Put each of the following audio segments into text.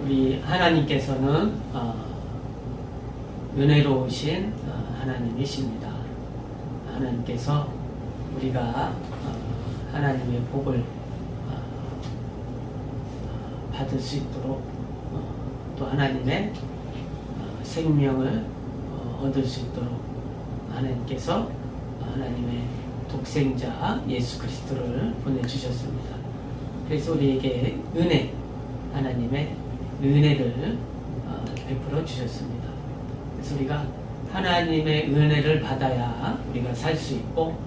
우리 하나님께서는 은혜로우신 하나님이십니다. 하나님께서 우리가 하나님의 복을 받을 수 있도록 또 하나님의 생명을 얻을 수 있도록 하나님께서 하나님의 독생자 예수 그리스도를 보내주셨습니다. 그래서 우리에게 하나님의 은혜를 베풀어 주셨습니다. 그래서 우리가 하나님의 은혜를 받아야 우리가 살 수 있고,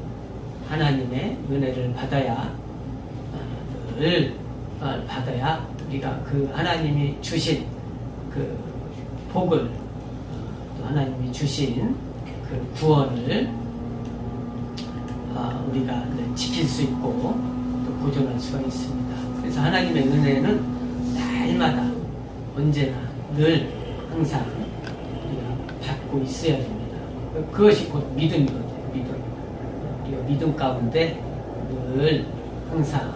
하나님의 은혜를 받아야 우리가 그 하나님이 주신 그 복을, 또 하나님이 주신 그 구원을 우리가 지킬 수 있고 또 보존할 수가 있습니다. 그래서 하나님의 은혜는 날마다 언제나 늘 항상 우리가 받고 있어야 됩니다. 그것이 곧 믿음이거든요. 우리가 믿음 가운데 늘 항상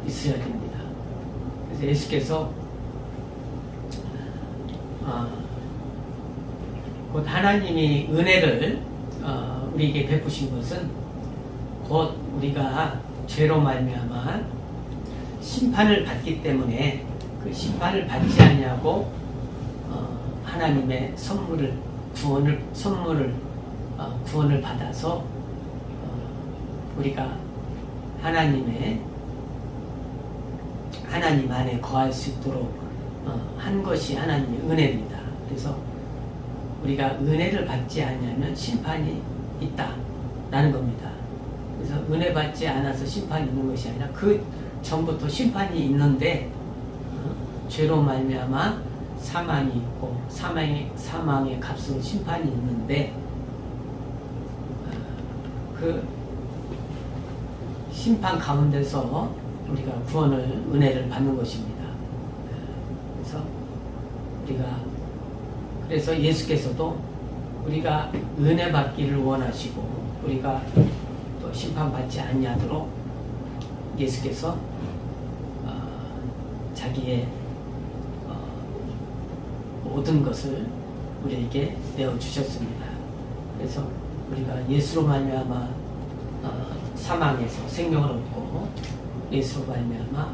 있어야 됩니다. 그래서 예수께서 곧 하나님이 은혜를 우리에게 베푸신 것은 곧 우리가 죄로 말미암아 심판을 받기 때문에 그 심판을 받지 않냐고 하나님의 구원을 받아서 우리가 하나님 안에 거할 수 있도록 한 것이 하나님의 은혜입니다. 그래서 우리가 은혜를 받지 않으면 심판이 있다라는 겁니다. 그래서 은혜 받지 않아서 심판이 있는 것이 아니라 그 전부터 심판이 있는데 죄로 말미암아 사망이 있고 사망의 값으로 심판이 있는데 그 심판 가운데서 우리가 은혜를 받는 것입니다. 그래서 예수께서도 우리가 은혜 받기를 원하시고 우리가 또 심판받지 않냐도록 예수께서 자기의 모든 것을 우리에게 내어주셨습니다. 그래서 우리가 예수로 말미암아 사망에서 생명을 얻고 예수로 말미암아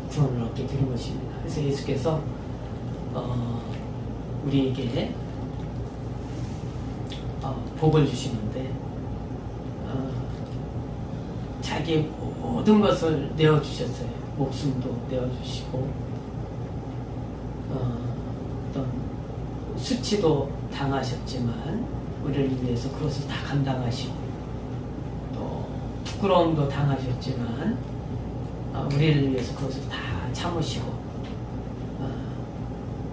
구원을 얻게 되는 것입니다. 그래서 예수께서 우리에게 복을 주시는데 자기의 모든 것을 내어주셨어요. 목숨도 내어주시고 어떤 수치도 당하셨지만 우리를 위해서 그것을 다 감당하시고, 또 부끄러움도 당하셨지만 우리를 위해서 그것을 다 참으시고,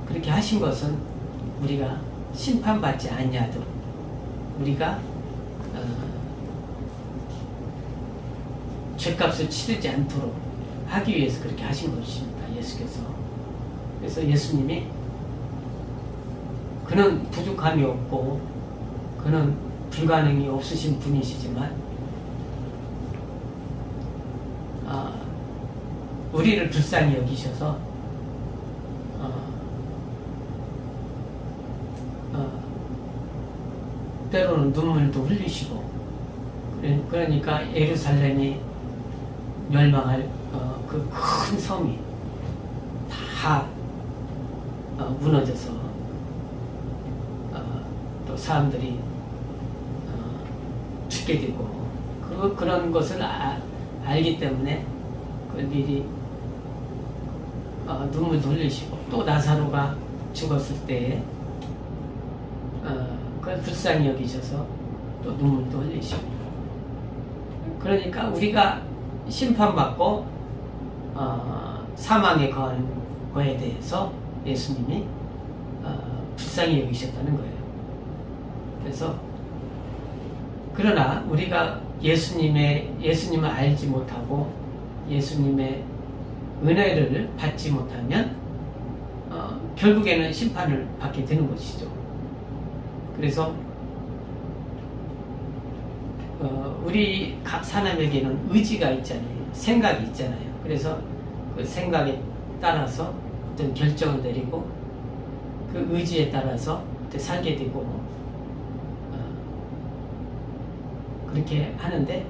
그렇게 하신 것은 우리가 심판받지 않냐도록 우리가 죄값을 치르지 않도록 하기 위해서 그렇게 하신 것입니다. 예수께서. 그래서 예수님이 그는 부족함이 없고 그는 불가능이 없으신 분이시지만 우리를 불쌍히 여기셔서 때로는 눈물도 흘리시고, 그러니까 예루살렘이 멸망할 그 큰 성이 다 무너져서 또 사람들이 죽게 되고, 그런 것을 알기 때문에 미리 눈물도 흘리시고, 또 나사로가 죽었을 때에 그걸 불쌍히 여기셔서 또 눈물도 흘리시고, 그러니까 우리가 심판받고 사망에 거하는 거에 대해서 예수님이 불쌍히 여기셨다는 거예요. 그래서 그러나 우리가 예수님을 알지 못하고 예수님의 은혜를 받지 못하면 결국에는 심판을 받게 되는 것이죠. 그래서 우리 각 사람에게는 의지가 있잖아요. 생각이 있잖아요. 그래서 그 생각에 따라서 어떤 결정을 내리고 그 의지에 따라서 그때 살게 되고 그렇게 하는데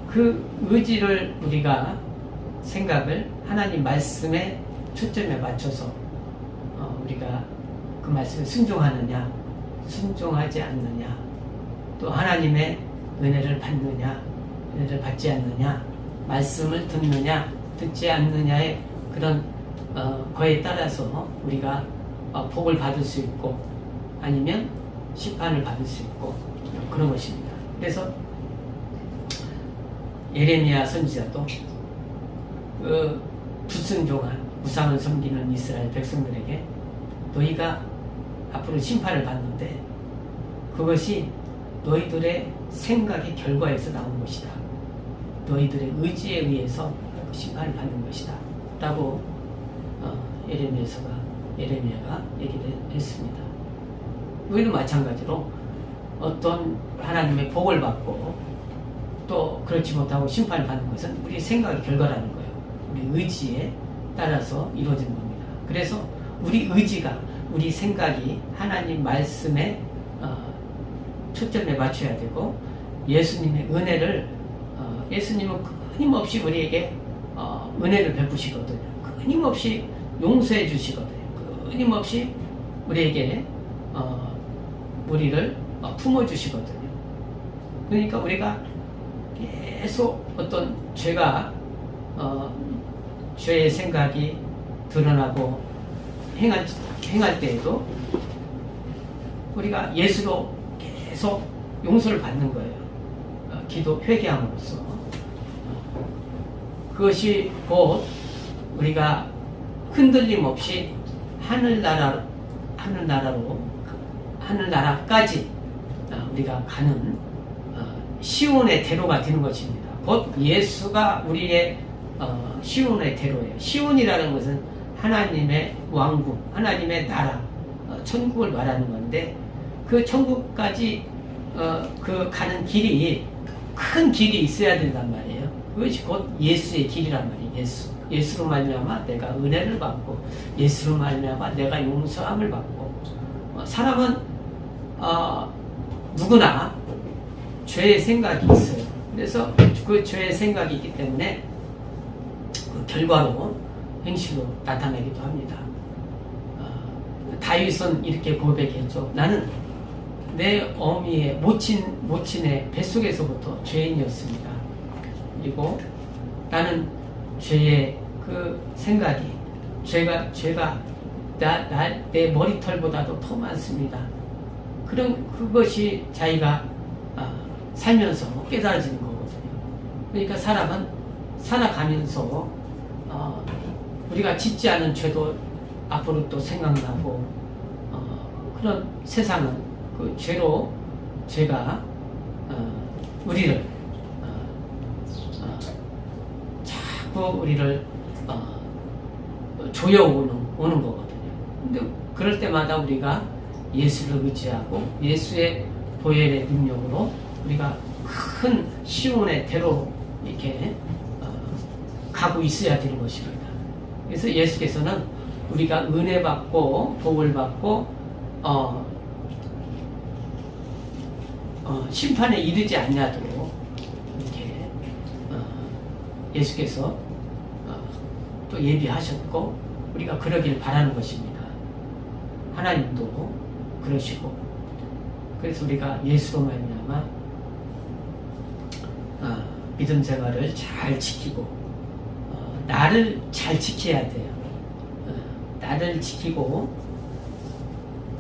그 의지를 우리가 생각을 하나님 말씀에 초점에 맞춰서 우리가 그 말씀에 순종하느냐 순종하지 않느냐 또 하나님의 은혜를 받느냐 은혜를 받지 않느냐 말씀을 듣느냐 듣지 않느냐의 그런 거에 따라서 우리가 복을 받을 수 있고 아니면 심판을 받을 수 있고 그런 것입니다. 그래서 예레미야 선지자도 그 불순종한 우상을 섬기는 이스라엘 백성들에게 너희가 앞으로 심판을 받는데 그것이 너희들의 생각의 결과에서 나온 것이다. 너희들의 의지에 의해서 심판을 받는 것이다. 라고 예레미야가 얘기를 했습니다. 우리도 마찬가지로 어떤 하나님의 복을 받고 또 그렇지 못하고 심판을 받는 것은 우리 생각의 결과라는 거예요. 우리 의지에 따라서 이루어지는 겁니다. 그래서 우리 의지가 우리 생각이 하나님 말씀에 초점에 맞춰야 되고 예수님의 은혜를 예수님은 끊임없이 우리에게 은혜를 베푸시거든요. 끊임없이 용서해 주시거든요. 끊임없이 우리에게 우리를 품어주시거든요. 그러니까 우리가 계속 어떤 죄의 생각이 드러나고 행할 때에도 우리가 예수로 계속 용서를 받는 거예요. 기도 회개함으로써 그것이 곧 우리가 흔들림 없이 하늘나라까지 우리가 가는 시온의 대로가 되는 것입니다. 곧 예수가 우리의 시온의 대로예요. 시온이라는 것은 하나님의 왕국, 하나님의 나라, 천국을 말하는 건데 그 천국까지 그 가는 길이 큰 길이 있어야 된단 말이에요. 그것이 곧 예수의 길이란 말이에요. 예수로 말미암아 내가 은혜를 받고 예수로 말미암아 내가 용서함을 받고 사람은 누구나 죄의 생각이 있어요. 그래서 그 죄의 생각이 있기 때문에 그 결과로 행실로 나타나기도 합니다. 다윗은 이렇게 고백했죠. 나는 내 어미의 모친의 뱃속에서부터 죄인이었습니다. 그리고 나는 죄의 그 생각이 죄가 내 머리털보다도 더 많습니다. 그것이 자기가 살면서 깨달아지는 거거든요. 그러니까 사람은 살아가면서 우리가 짓지 않은 죄도 앞으로 또 생각나고 그런 세상은 그 죄가 우리를 자꾸 우리를 조여오는 거거든요. 근데 그럴 때마다 우리가 예수를 의지하고 예수의 보혈의 능력으로 우리가 큰 시온의 대로 이렇게 가고 있어야 되는 것입니다. 그래서 예수께서는 우리가 은혜 받고 복을 받고 심판에 이르지 않냐도록 이렇게 예수께서 또 예비하셨고 우리가 그러길 바라는 것입니다. 하나님도 그러시고 그래서 우리가 예수로 말미암아 믿음 생활을 잘 지키고 나를 잘 지켜야 돼요. 나를 지키고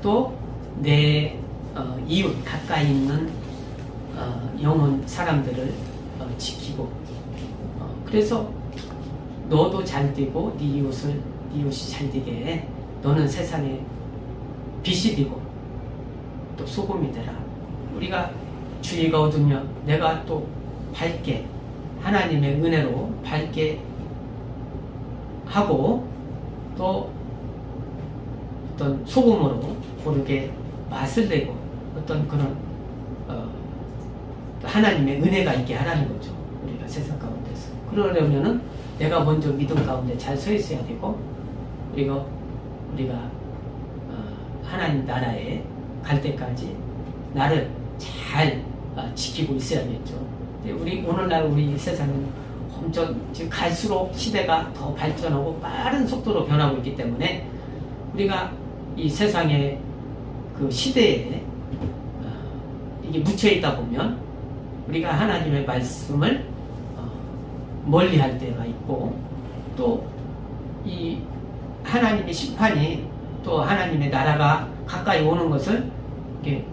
또 내 이웃 가까이 있는 영혼 사람들을 지키고 그래서 너도 잘 되고 네 이웃이 잘 되게 너는 세상에 빛이 되고 또 소금이 되라. 우리가 주의가 어두면 내가 또 밝게 하나님의 은혜로 밝게 하고 또 어떤 소금으로 고르게 맛을 내고 어떤 그런 하나님의 은혜가 있게 하라는 거죠. 우리가 세상 가운데서. 그러려면은 내가 먼저 믿음 가운데 잘 서 있어야 되고, 그리고 우리가 하나님 나라에 갈 때까지 나를 잘 지키고 있어야겠죠. 오늘날 우리 세상은 지금 갈수록 시대가 더 발전하고 빠른 속도로 변하고 있기 때문에 우리가 이 세상의 그 시대에 이게 묻혀 있다 보면 우리가 하나님의 말씀을 멀리 할 때가 있고, 또 이 하나님의 심판이, 또 하나님의 나라가 가까이 오는 것을 이렇게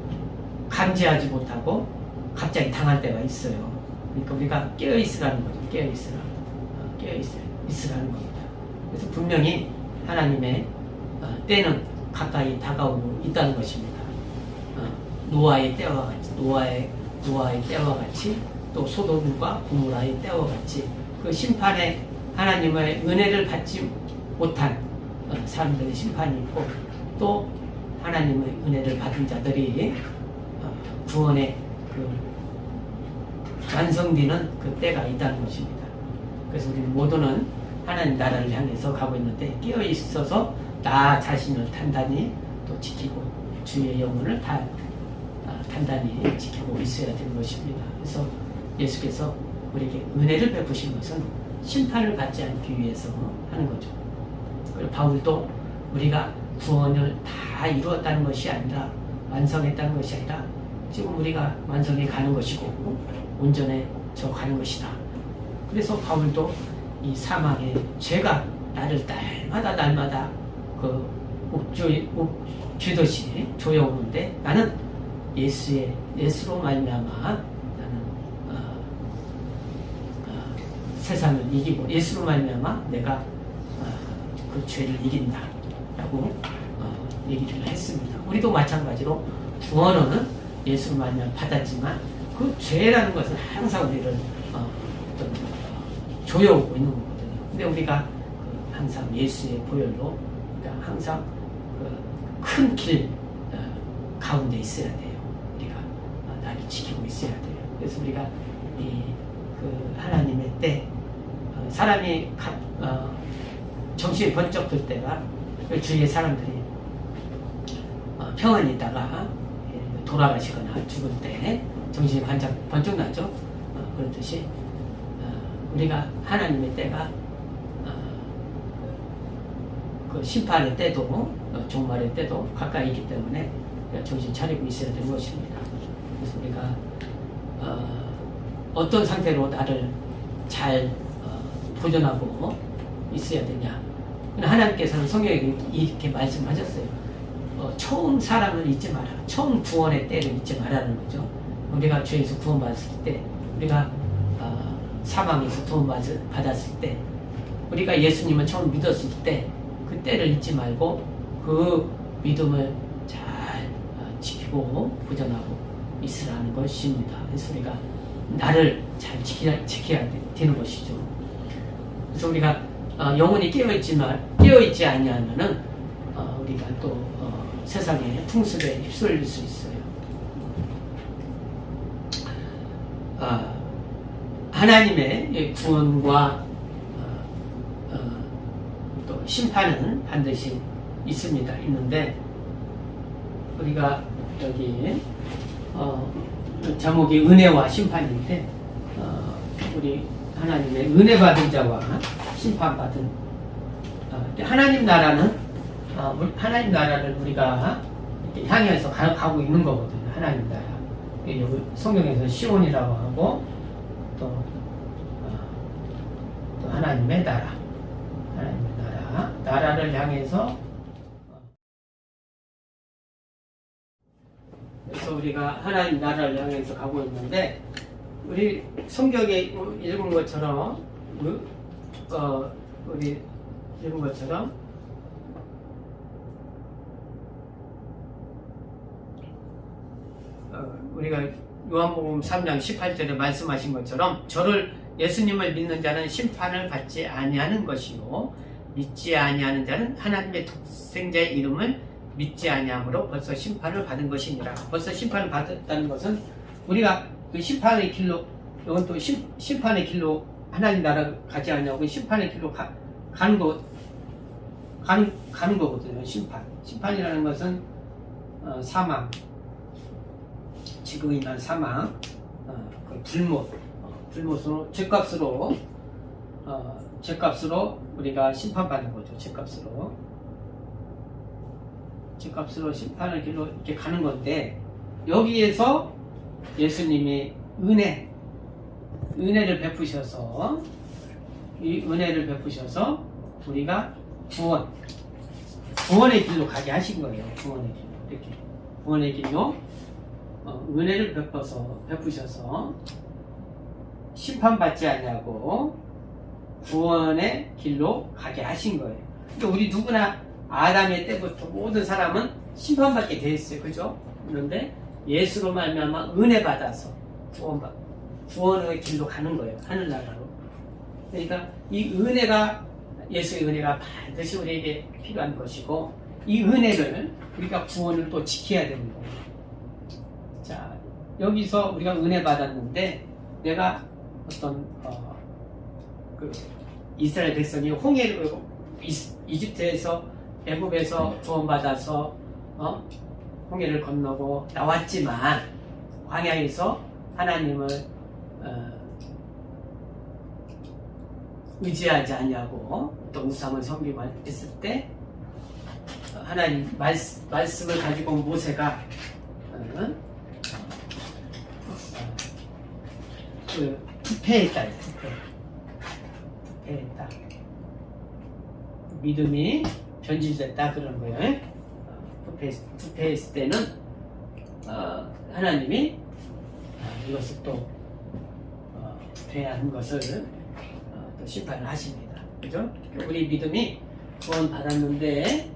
감지하지 못하고 갑자기 당할 때가 있어요. 그러니까 우리가 깨어 있으라는 거죠. 깨어 있으라는 겁니다. 그래서 분명히 하나님의 때는 가까이 다가오고 있다는 것입니다. 노아의 때와 같이, 또 소돔과 고모라의 때와 같이 그 심판에 하나님의 은혜를 받지 못한 사람들의 심판이 있고, 또 하나님의 은혜를 받은 자들이 구원의 그 완성되는 그 때가 있다는 것입니다. 그래서 우리 모두는 하나님 나라를 향해서 가고 있는데 깨어 있어서 나 자신을 단단히 또 지키고 주의 영혼을 단단히 지키고 있어야 되는 것입니다. 그래서 예수께서 우리에게 은혜를 베푸신 것은 심판을 받지 않기 위해서 하는 거죠. 그리고 바울도 우리가 구원을 다 이루었다는 것이 아니라, 완성했다는 것이 아니라 지금 우리가 완성해 가는 것이고 온전해져 가는 것이다. 그래서 바울도 이 사망의 죄가 나를 날마다 그 옥죄듯이 조여오는데, 나는 예수로 말미암아 나는 세상을 이기고 예수로 말미암아 내가 그 죄를 이긴다라고 얘기를 했습니다. 우리도 마찬가지로 구원은 예수로 말미암아 받았지만 그 죄라는 것은 항상 우리를 조여오고 있는 거거든요. 근데 우리가 항상 예수의 보혈로 항상 큰 길 가운데 있어야 돼요. 우리가 나를 지키고 있어야 돼요. 그래서 우리가 그 하나님의 때, 사람이 정신이 번쩍 들 때가 주위의 사람들이 평안히 있다가 돌아가시거나 죽을 때 정신이 번쩍 나죠. 그렇듯이 우리가 하나님의 때가 그 심판의 때도 종말의 때도 가까이 있기 때문에 정신 차리고 있어야 되는 것입니다. 그래서 우리가 어떤 상태로 나를 잘 보존하고 있어야 되냐. 하나님께서는 성경에 이렇게 말씀하셨어요. 처음 사랑을 잊지 마라. 처음 구원의 때를 잊지 말라는 거죠. 우리가 죄에서 구원받았을 때, 우리가 사망에서 구원받았을 때, 우리가 예수님을 처음 믿었을 때 그 때를 잊지 말고 그 믿음을 잘 지키고 보존하고 있으라는 것입니다. 그래서 우리가 나를 잘 지켜야 되는 것이죠. 그래서 우리가 영혼이 깨어있지 아니하면은 우리가 또 세상의 풍습에 휩쓸릴 수 있어요. 하나님의 구원과 또 심판은 반드시 있는데, 우리가 여기 제목이 은혜와 심판인데, 우리 하나님의 은혜 받은 자와 심판 받은 하나님 나라는 하나님 나라를 우리가 향해서 가고 있는 거거든요. 하나님 나라. 여기 성경에서 시온이라고 하고, 또 하나님의 나라, 나라를 향해서, 그래서 우리가 하나님 나라를 향해서 가고 있는데, 우리 성경에 읽은 것처럼, 우리 읽은 것처럼 우리가 요한복음 3장 18절에 말씀하신 것처럼, 저를 예수님을 믿는 자는 심판을 받지 아니하는 것이요 믿지 아니하는 자는 하나님의 독생자의 이름을 믿지 아니함으로 벌써 심판을 받은 것이니라. 벌써 심판을 받았다는 것은 우리가 그 심판의 길로, 이건 또 심판의 길로 하나님 나라 가지 않냐고 심판의 길로 가는 거거든요. 심판이라는 것은 사망, 지금 임한 사망, 그 불못으로 죄값으로 우리가 심판받는 거죠. 죄값으로 심판의 길로 이렇게 가는 건데, 여기에서 예수님이 은혜를 베푸셔서, 이 은혜를 베푸셔서 우리가 구원의 길로 가게 하신 거예요. 구원의 길로 은혜를 베푸셔서 심판받지 않냐고 구원의 길로 가게 하신 거예요. 그러니까 우리 누구나 아담의 때부터 모든 사람은 심판받게 돼 있어요. 그죠? 그런데 예수로 말미암아 은혜 받아서 구원의 길로 가는 거예요. 하늘나라로. 그러니까 이 은혜가, 예수의 은혜가 반드시 우리에게 필요한 것이고, 이 은혜를 우리가 구원을 또 지켜야 되는 거예요. 자, 여기서 우리가 은혜 받았는데, 내가 어떤 그 이스라엘 백성이 홍해를 이집트에서 애굽에서 구원받아서 홍해를 건너고 나왔지만, 광야에서 하나님을 의지하지 않냐고 또 우상을 섬기고 했을 때, 하나님 말씀을 가지고 온 모세가 부패했다. 믿음이 변질됐다 그런 거예요. 부패했을 때는 하나님이 이것을 또 부패한 것을 또 심판을 하십니다. 그죠? 우리 믿음이 구원 받았는데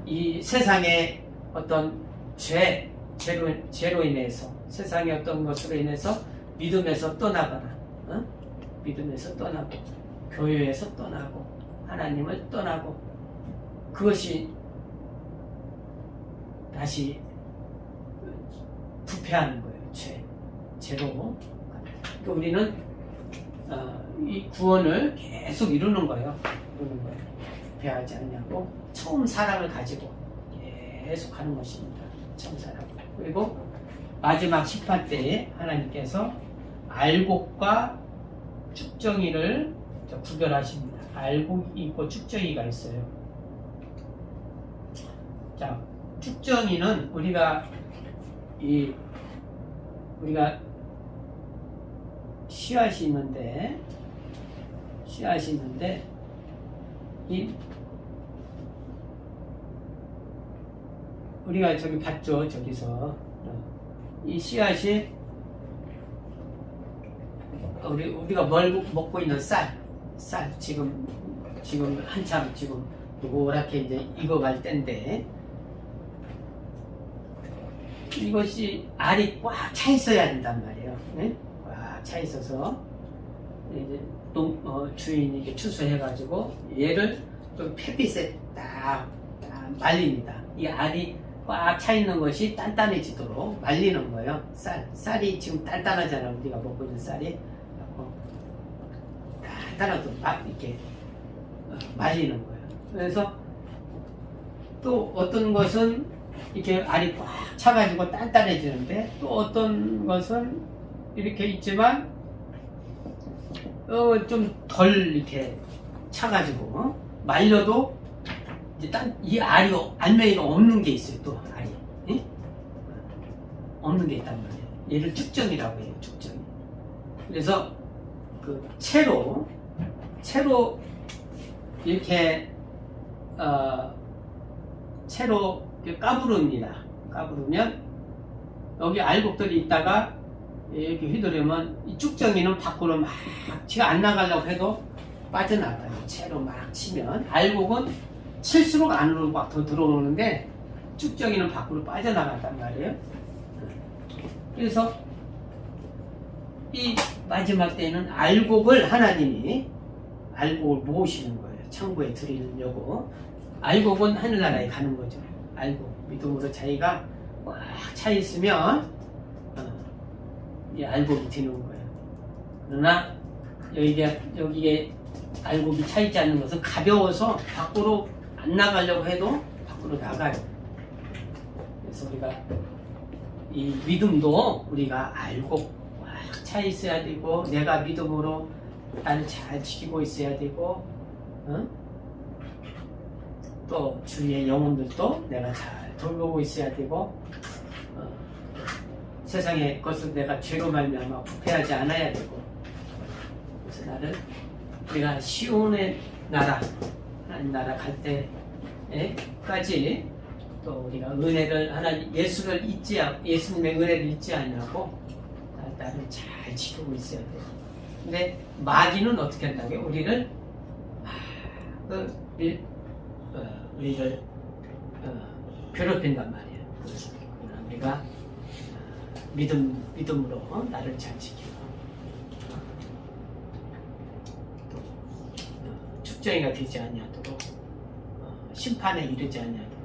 이 세상의 어떤 죄로 인해서, 세상의 어떤 것으로 인해서 믿음에서 떠나거나, 믿음에서 떠나고, 교회에서 떠나고, 하나님을 떠나고, 그것이 다시 부패하는 거예요. 죄로. 그러니까 우리는 이 구원을 계속 이루는 거예요. 부패하지 않냐고 처음 사랑을 가지고 계속 하는 것입니다. 처음 사랑. 그리고 마지막 심판 때에 하나님께서 알곡과 쭉정이를 구별하십니다. 알곡이 있고 쭉정이가 있어요. 자, 쭉정이는 우리가 씨앗이 있는데 우리가 저기 봤죠. 저기서 이 씨앗이 우리가 먹고 있는 쌀 지금 한참 노랗게 이제 익어갈 때인데, 이것이 알이 꽉 차 있어야 된단 말이에요. 네? 꽉 차 있어서 이제 주인이 이렇게 추수해가지고 얘를 좀 햇빛에 딱 말립니다. 이 알이 꽉 차 있는 것이 단단해지도록 말리는 거예요. 쌀이 지금 단단하잖아. 우리가 먹고 있는 쌀이 단단하도록 막 이렇게 말리는 거예요. 그래서 또 어떤 것은 이렇게 알이 꽉 차가지고 단단해지는데, 또 어떤 것은 이렇게 있지만 좀 덜 이렇게 차가지고 말려도 이제 이 알맹이가 없는 게 있어요. 또 알이 없는 게 있단 말이에요. 얘를 쭉정이라고 해요. 쭉정이. 그래서 그 채로 이렇게 채로 까부릅니다. 까부르면 여기 알곡들이 있다가 이렇게 휘두르면 이 쭉정이는 밖으로 막 지가 안 나가려고 해도 빠져나가요. 채로 막 치면 알곡은 칠수록 안으로 막 더 들어오는데 쭉정이는 밖으로 빠져나간단 말이에요. 그래서 이 마지막 때에는 하나님이 알곡을 모으시는 거예요. 천국에 드리려고. 알곡은 하늘나라에 가는 거죠. 알곡, 믿음으로 자기가 꽉 차 있으면 이 알곡이 되는 거예요. 그러나 여기에 알곡이 차 있지 않는 것은 가벼워서 밖으로 안 나가려고 해도 밖으로 나가요. 그래서 우리가 이 믿음도 우리가 알고 꽉 차 있어야 되고, 내가 믿음으로 나를 잘 지키고 있어야 되고, 또 주위의 영혼들도 내가 잘 돌보고 있어야 되고, 세상의 것을 내가 죄로 말미암아 부패하지 않아야 되고. 그래서 우리가 시온의 나라, 하나님 나라 갈 때까지 또 우리가 은혜를 하나님 예수님의 은혜를 잊지 않냐고 나를 잘 지키고 있어야 돼요. 근데 마귀는 어떻게 한다고요? 우리를 괴롭힌단 말이에요. 그러나 우리가 믿음으로 나를 잘 지키고, 또 축정이가 되지 아니하도록, 심판에 이르지 아니하도록.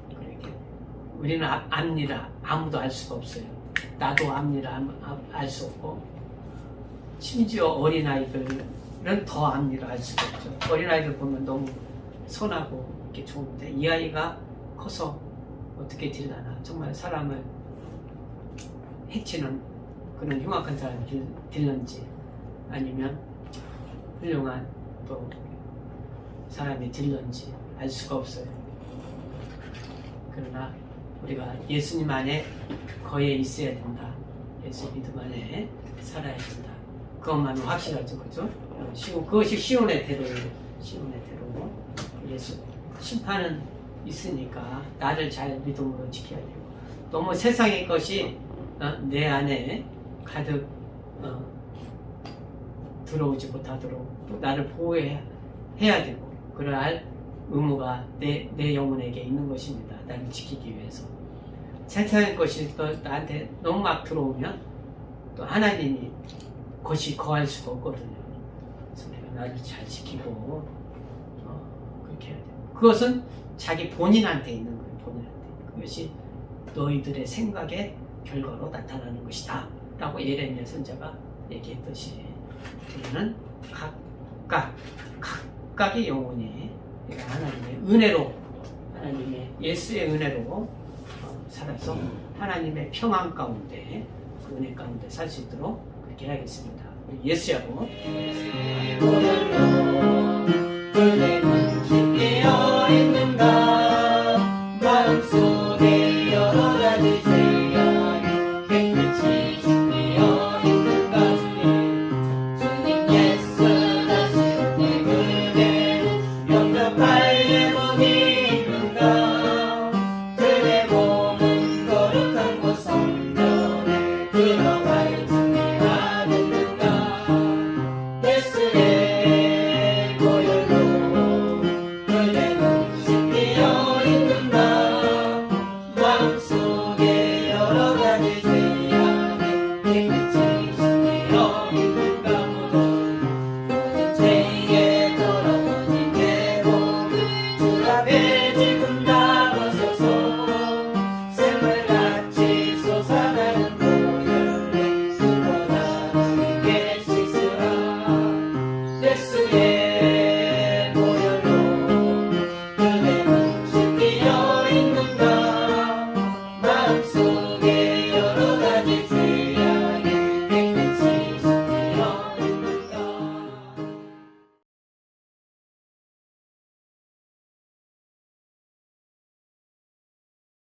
그렇게 우리는 압니다. 아무도 알 수가 없어요. 나도 압니다. 알 수 없고, 심지어 어린아이들은 더 압니다. 알 수가 없죠. 어린아이들 보면 너무 선하고 이렇게 좋은데, 이 아이가 커서 어떻게 될라나, 정말 사람을 해치는 그런 흉악한 사람이 될는지, 아니면 훌륭한 또 사람이 될는지 알 수가 없어요. 그러나 우리가 예수님 안에 거해 있어야 된다. 예수 믿음 안에 살아야 된다. 그것만은 확실하죠. 그죠? 그것이 시온의 대로예요. 시온의 대로. 예수 심판은 있으니까 나를 잘 믿음으로 지켜야 되고, 너무 세상의 것이 내 안에 가득 들어오지 못하도록 또 나를 보호해야 되고, 그래야 할 의무가 내 영혼에게 있는 것입니다. 나를 지키기 위해서. 세상의 것이 또 나한테 너무 막 들어오면 또 하나님이 것이 거할 수가 없거든요. 그래서 내가 나를 잘 지키고 그렇게 해야 돼요. 그것은 자기 본인한테 있는 거예요. 본인한테. 그것이 너희들의 생각의 결과로 나타나는 것이다 라고 예레미야 선지자가 얘기했듯이, 우리는 각각의 영혼이 하나님의 은혜로, 하나님의 예수의 은혜로 살아서 하나님의 평안 가운데, 그 은혜 가운데 살 수 있도록 그렇게 해야겠습니다. 우리 예수야로 있는가, 마음속에 여러 가지 생각이 깨끗이 심리어 있는가. 주님 예수 다시 내 그대 영접할 예문이 있는가. 그대 몸은 거룩한 곳 성전에 들어갈 준비가 됐는가. 예수의 보혈로 그대는 씻기어 있는가. 마음속에 여러 가지 죄악이 깨끗이 씻기어 있는가. 모든 죄에 더러워진 내 몸을 주 앞에 지금 나가소서. 샘물같이 솟아나는 보혈로 주보다 너에게 씻으라. 예수의 보혈로 그대는 씻기어 있는가. 마음속